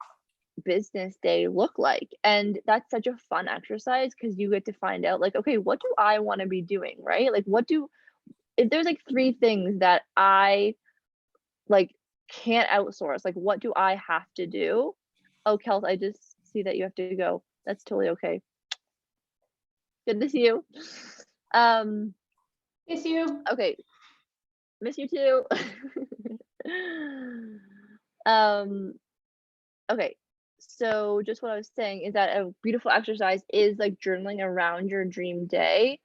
business day look like? And that's such a fun exercise because you get to find out like, okay, what do I want to be doing, right? Like if there's like 3 things that I like can't outsource, like what do I have to do? Oh, Kels, I just see that you have to go. That's totally okay. Good to see you. Miss you. Okay. Miss you too. Okay. So just what I was saying is that a beautiful exercise is like journaling around your dream day.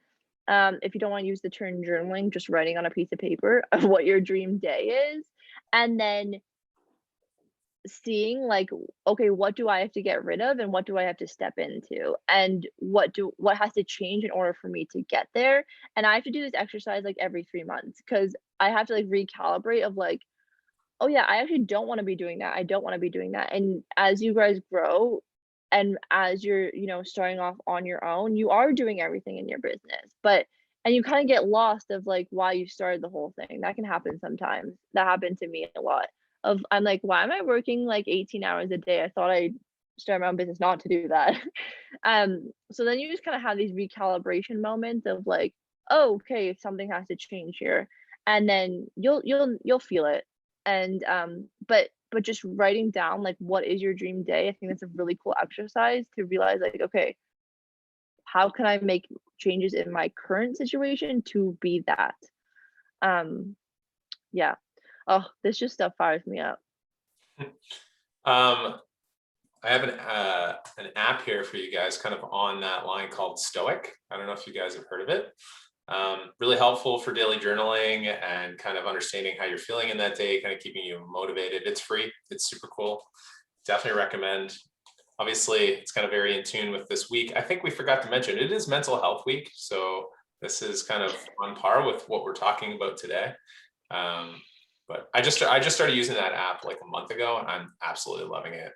If you don't want to use the term journaling, just writing on a piece of paper of what your dream day is, and then seeing like, okay, what do I have to get rid of and what do I have to step into, and what has to change in order for me to get there. And I have to do this exercise like every 3 months because I have to like recalibrate of like, oh yeah, I actually don't want to be doing that. I don't want to be doing that. And as you guys grow and as you're, starting off on your own, you are doing everything in your business. And you kind of get lost of like why you started the whole thing. That can happen sometimes. That happened to me a lot. I'm like, why am I working like 18 hours a day? I thought I started my own business not to do that. So then you just kind of have these recalibration moments of like, oh, okay, something has to change here. And then you'll feel it. And but just writing down like what is your dream day, I think that's a really cool exercise to realize like, okay, how can I make changes in my current situation to be that. Yeah. Oh, this just stuff fires me up. I have an app here for you guys kind of on that line called Stoic. I don't know if you guys have heard of it. Really helpful for daily journaling and kind of understanding how you're feeling in that day, kind of keeping you motivated. It's free. It's super cool. Definitely recommend. Obviously, it's kind of very in tune with this week. I think we forgot to mention it is Mental Health Week. So this is kind of on par with what we're talking about today. But I just started using that app like a month ago, and I'm absolutely loving it.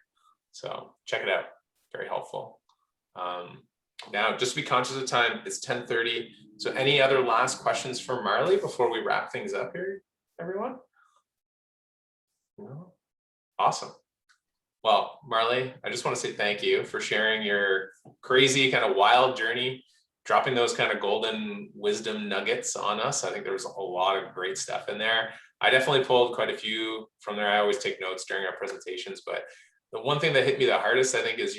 So check it out. Very helpful. Now, just be conscious of time. It's 10:30. So any other last questions for Marley before we wrap things up here, everyone? No? Awesome. Well, Marley, I just want to say thank you for sharing your crazy kind of wild journey, dropping those kind of golden wisdom nuggets on us. I think there was a whole lot of great stuff in there. I definitely pulled quite a few from there. I always take notes during our presentations, but the one thing that hit me the hardest, I think, is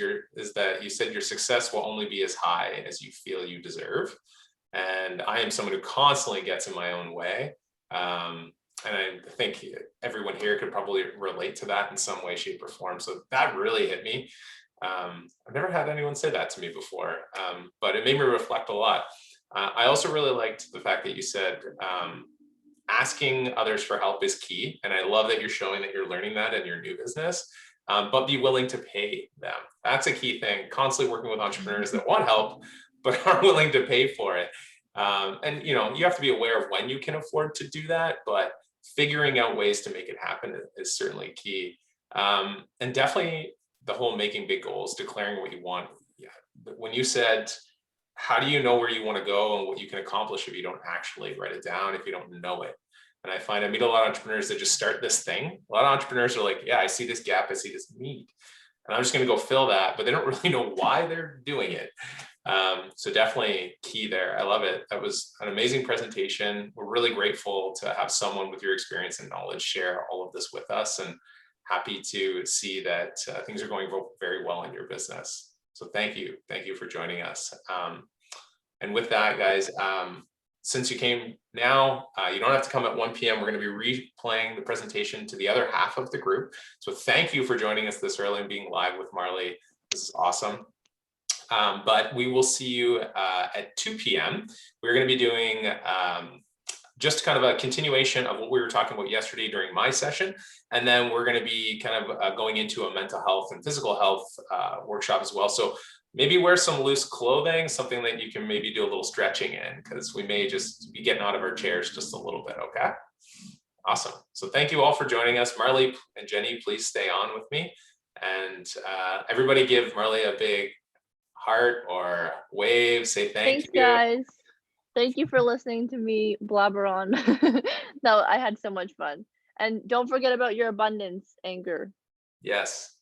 that you said your success will only be as high as you feel you deserve. And I am someone who constantly gets in my own way. And I think everyone here could probably relate to that in some way, shape, or form. So that really hit me. I've never had anyone say that to me before, but it made me reflect a lot. I also really liked the fact that you said asking others for help is key. And I love that you're showing that you're learning that in your new business, but be willing to pay them. That's a key thing. Constantly working with entrepreneurs that want help, but aren't willing to pay for it. And you have to be aware of when you can afford to do that, but figuring out ways to make it happen is certainly key. And definitely the whole making big goals, declaring what you want. Yeah. When you said, how do you know where you want to go and what you can accomplish if you don't actually write it down, if you don't know it? And I find I meet a lot of entrepreneurs that just start this thing. A lot of entrepreneurs are like, yeah, I see this gap, I see this need, and I'm just going to go fill that, but they don't really know why they're doing it. So definitely key there. I love it. That was an amazing presentation. We're really grateful to have someone with your experience and knowledge share all of this with us, and happy to see that things are going very well in your business. So thank you. Thank you for joining us. And with that, guys, since you came now, you don't have to come at 1 p.m. We're going to be replaying the presentation to the other half of the group. So thank you for joining us this early and being live with Marley. This is awesome. But we will see you at 2 p.m. We're going to be doing just kind of a continuation of what we were talking about yesterday during my session. And then we're going to be kind of going into a mental health and physical health workshop as well. So maybe wear some loose clothing, something that you can maybe do a little stretching in, because we may just be getting out of our chairs just a little bit. Okay. Awesome. So thank you all for joining us. Marley and Jenny, please stay on with me. And everybody give Marley a big heart or wave, say thank Thanks, you. guys. Thank you for listening to me blabber on. No, I had so much fun. And don't forget about your abundance, Anger. Yes.